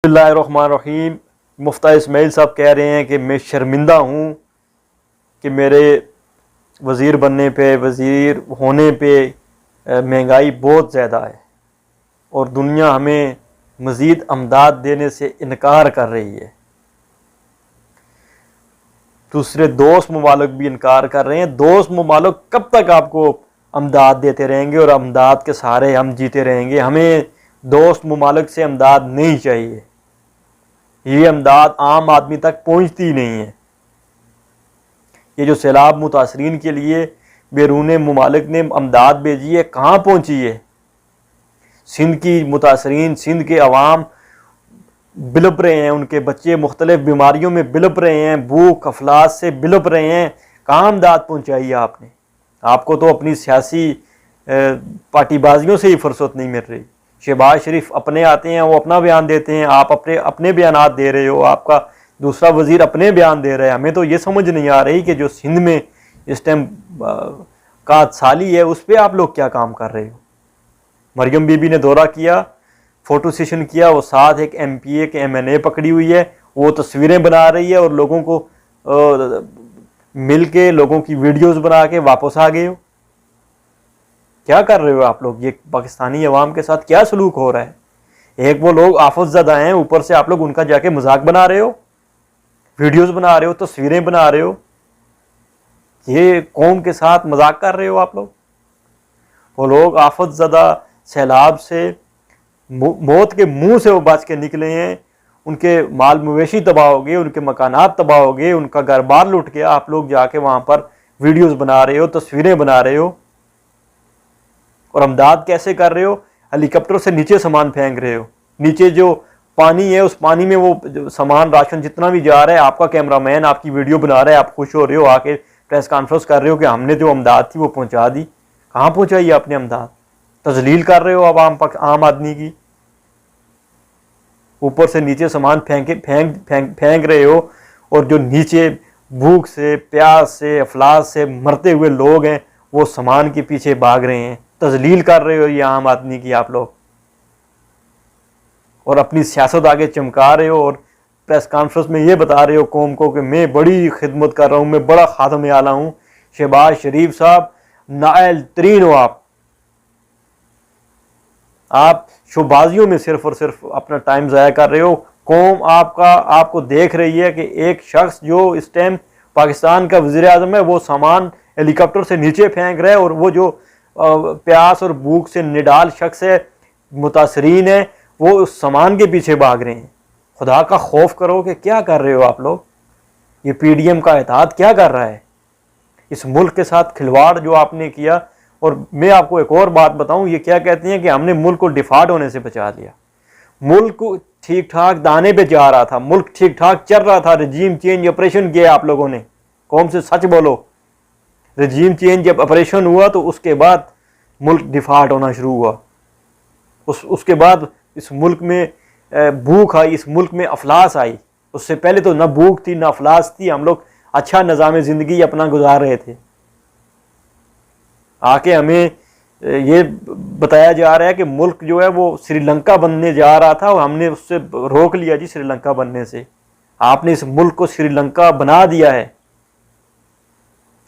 بسم اللہ الرحمن الرحیم۔ مفتیٰ اسماعیل صاحب کہہ رہے ہیں کہ میں شرمندہ ہوں کہ میرے وزیر بننے پہ، وزیر ہونے پہ مہنگائی بہت زیادہ ہے اور دنیا ہمیں مزید امداد دینے سے انکار کر رہی ہے۔ دوسرے دوست ممالک بھی انکار کر رہے ہیں۔ دوست ممالک کب تک آپ کو امداد دیتے رہیں گے اور امداد کے سہارے ہم جیتے رہیں گے؟ ہمیں دوست ممالک سے امداد نہیں چاہیے، یہ امداد عام آدمی تک پہنچتی نہیں ہے۔ یہ جو سیلاب متاثرین کے لیے بیرون ممالک نے امداد بھیجی ہے، کہاں پہنچی ہے؟ سندھ کی متاثرین، سندھ کے عوام بلپ رہے ہیں، ان کے بچے مختلف بیماریوں میں بلپ رہے ہیں، بھوک افلاس سے بلپ رہے ہیں۔ کہاں امداد پہنچائی ہے آپ نے؟ آپ کو تو اپنی سیاسی پارٹی بازیوں سے ہی فرصت نہیں مل رہی۔ شہباز شریف اپنے آتے ہیں، وہ اپنا بیان دیتے ہیں، آپ اپنے بیانات دے رہے ہو، آپ کا دوسرا وزیر اپنے بیان دے رہا ہے۔ ہمیں تو یہ سمجھ نہیں آ رہی کہ جو سندھ میں اس ٹائم کات سالی ہے، اس پہ آپ لوگ کیا کام کر رہے ہو؟ مریم بی بی نے دورہ کیا، فوٹو سیشن کیا، وہ ساتھ ایک ایم پی اے کے ایم این اے پکڑی ہوئی ہے، وہ تصویریں بنا رہی ہے اور لوگوں کو مل کے لوگوں کی ویڈیوز بنا کے واپس آ گئے ہو۔ کیا کر رہے ہو آپ لوگ؟ یہ پاکستانی عوام کے ساتھ کیا سلوک ہو رہا ہے؟ ایک وہ لوگ آفت زدہ ہیں، اوپر سے آپ لوگ ان کا جا کے مذاق بنا رہے ہو، ویڈیوز بنا رہے ہو، تصویریں بنا رہے ہو۔ یہ قوم کے ساتھ مذاق کر رہے ہو آپ لوگ۔ وہ لوگ آفت زدہ سیلاب سے موت کے منہ سے وہ بچ کے نکلے ہیں، ان کے مال مویشی تباہ ہو گئے، ان کے مکانات تباہ ہو گئے، ان کا گھر بار لٹ گیا۔ آپ لوگ جا کے وہاں پر ویڈیوز بنا رہے ہو، تصویریں بنا رہے ہو، اور امداد کیسے کر رہے ہو؟ ہیلی کاپٹر سے نیچے سامان پھینک رہے ہو، نیچے جو پانی ہے اس پانی میں وہ سامان راشن جتنا بھی جا رہا ہے، آپ کا کیمرہ مین آپ کی ویڈیو بنا رہا ہے، آپ خوش ہو رہے ہو، آ کے پریس کانفرنس کر رہے ہو کہ ہم نے جو امداد تھی وہ پہنچا دی۔ کہاں پہنچائی آپ نے امداد؟ تذلیل کر رہے ہو اب عام آدمی کی، اوپر سے نیچے سامان پھینک رہے ہو، اور جو نیچے بھوک سے، پیاس سے، افلاس سے مرتے ہوئے لوگ ہیں وہ سامان کے پیچھے بھاگ رہے ہیں۔ تذلیل کر رہے ہو یہ عام آدمی کی آپ لوگ، اور اپنی سیاست آگے چمکا رہے ہو، اور پریس کانفرنس میں یہ بتا رہے ہو قوم کو کہ میں بڑی خدمت کر رہا ہوں، میں بڑا خادم اعلیٰ ہوں۔ شہباز شریف صاحب نائل ترین ہو آپ شوبازیوں میں صرف اور صرف اپنا ٹائم ضائع کر رہے ہو۔ قوم آپ کو دیکھ رہی ہے کہ ایک شخص جو اس ٹائم پاکستان کا وزیر اعظم ہے، وہ سامان ہیلی کاپٹر سے نیچے پھینک رہا ہے، اور وہ جو پیاس اور بھوک سے نڈال شخص ہے، متاثرین ہے، وہ اس سامان کے پیچھے بھاگ رہے ہیں۔ خدا کا خوف کرو کہ کیا کر رہے ہو آپ لوگ؟ یہ پی ڈی ایم کا اتحاد کیا کر رہا ہے؟ اس ملک کے ساتھ کھلواڑ جو آپ نے کیا۔ اور میں آپ کو ایک اور بات بتاؤں، یہ کیا کہتے ہیں کہ ہم نے ملک کو ڈیفالٹ ہونے سے بچا لیا۔ ملک ٹھیک ٹھاک دانے پہ جا رہا تھا، ملک ٹھیک ٹھاک چل رہا تھا، رجیم چینج آپریشن کیا آپ لوگوں نے۔ قوم سے سچ بولو، رجیم چینج جب آپریشن ہوا تو اس کے بعد ملک ڈیفالٹ ہونا شروع ہوا۔ اس کے بعد اس ملک میں بھوک آئی، اس ملک میں افلاس آئی۔ اس سے پہلے تو نہ بھوک تھی نہ افلاس تھی، ہم لوگ اچھا نظام زندگی اپنا گزار رہے تھے۔ آ کے ہمیں یہ بتایا جا رہا ہے کہ ملک جو ہے وہ سری لنکا بننے جا رہا تھا، اور ہم نے اس سے روک لیا جی سری لنکا بننے سے۔ آپ نے اس ملک کو سری لنکا بنا دیا ہے۔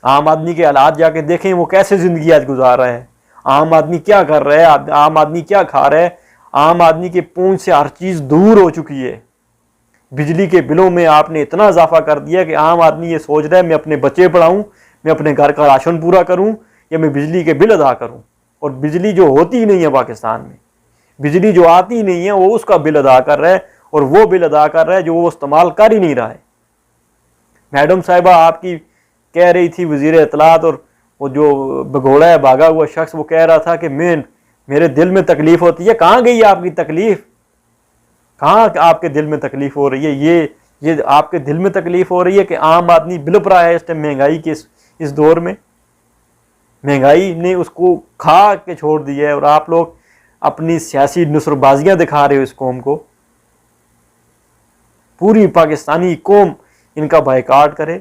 عام آدمی کے حالات جا کے دیکھیں، وہ کیسے زندگی آج گزار رہا ہے، عام آدمی کیا کر رہا ہے، عام آدمی کیا کھا رہا ہے۔ عام آدمی کے پونچھ سے ہر چیز دور ہو چکی ہے۔ بجلی کے بلوں میں آپ نے اتنا اضافہ کر دیا کہ عام آدمی یہ سوچ رہا ہے میں اپنے بچے پڑھاؤں، میں اپنے گھر کا راشن پورا کروں، یا میں بجلی کے بل ادا کروں۔ اور بجلی جو ہوتی نہیں ہے پاکستان میں، بجلی جو آتی نہیں ہے، وہ اس کا بل ادا کر رہا ہے، اور وہ بل ادا کر رہا ہے جو وہ استعمال کر ہی نہیں رہا ہے۔ میڈم صاحبہ آپ کی کہہ رہی تھی، وزیر اطلاعات، اور وہ جو بگوڑا ہے بھاگا ہوا شخص، وہ کہہ رہا تھا کہ میرے دل میں تکلیف ہوتی ہے۔ کہاں گئی آپ کی تکلیف؟ کہاں آپ کے دل میں تکلیف ہو رہی ہے؟ یہ آپ کے دل میں تکلیف ہو رہی ہے کہ عام آدمی بلپ رہا ہے اس ٹائم مہنگائی کے اس دور میں۔ مہنگائی نے اس کو کھا کے چھوڑ دیا ہے، اور آپ لوگ اپنی سیاسی نثر بازیاں دکھا رہے ہو اس قوم کو۔ پوری پاکستانی قوم ان کا بائیکاٹ کرے،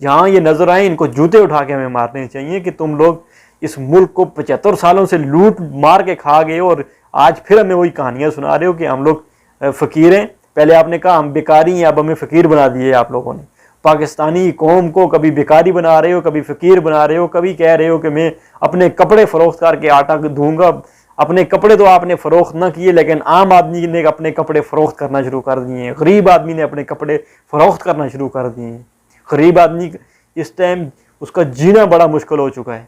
جہاں یہ نظر آئیں ان کو جوتے اٹھا کے ہمیں مارنے چاہیے کہ تم لوگ اس ملک کو 75 سالوں سے لوٹ مار کے کھا گئے ہو، اور آج پھر ہمیں وہی کہانیاں سنا رہے ہو کہ ہم لوگ فقیر ہیں، پہلے آپ نے کہا ہم بیکاری ہیں، اب ہمیں فقیر بنا دیے آپ لوگوں نے۔ پاکستانی قوم کو کبھی بیکاری بنا رہے ہو، کبھی فقیر بنا رہے ہو، کبھی کہہ رہے ہو کہ میں اپنے کپڑے فروخت کر کے آٹا دوں گا۔ اپنے کپڑے تو آپ نے فروخت نہ کیے، لیکن عام آدمی نے اپنے کپڑے فروخت کرنا شروع کر دیے ہیں، غریب آدمی نے اپنے کپڑے فروخت کرنا شروع کر دیے ہیں۔ غریب آدمی اس ٹائم اس کا جینا بڑا مشکل ہو چکا ہے۔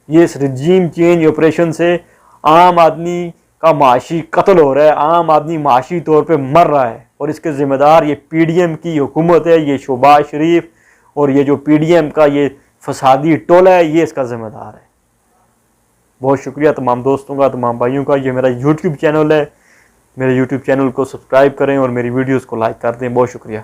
یہ اس رجیم چینج آپریشن سے عام آدمی کا معاشی قتل ہو رہا ہے، عام آدمی معاشی طور پہ مر رہا ہے، اور اس کے ذمہ دار یہ پی ڈی ایم کی حکومت ہے، یہ شہباز شریف اور یہ جو پی ڈی ایم کا یہ فسادی ٹولہ ہے، یہ اس کا ذمہ دار ہے۔ بہت شکریہ تمام دوستوں کا، تمام بھائیوں کا۔ یہ میرا یوٹیوب چینل ہے، میرے یوٹیوب چینل کو سبسکرائب کریں اور میری ویڈیوز کو لائک کر دیں۔ بہت شکریہ۔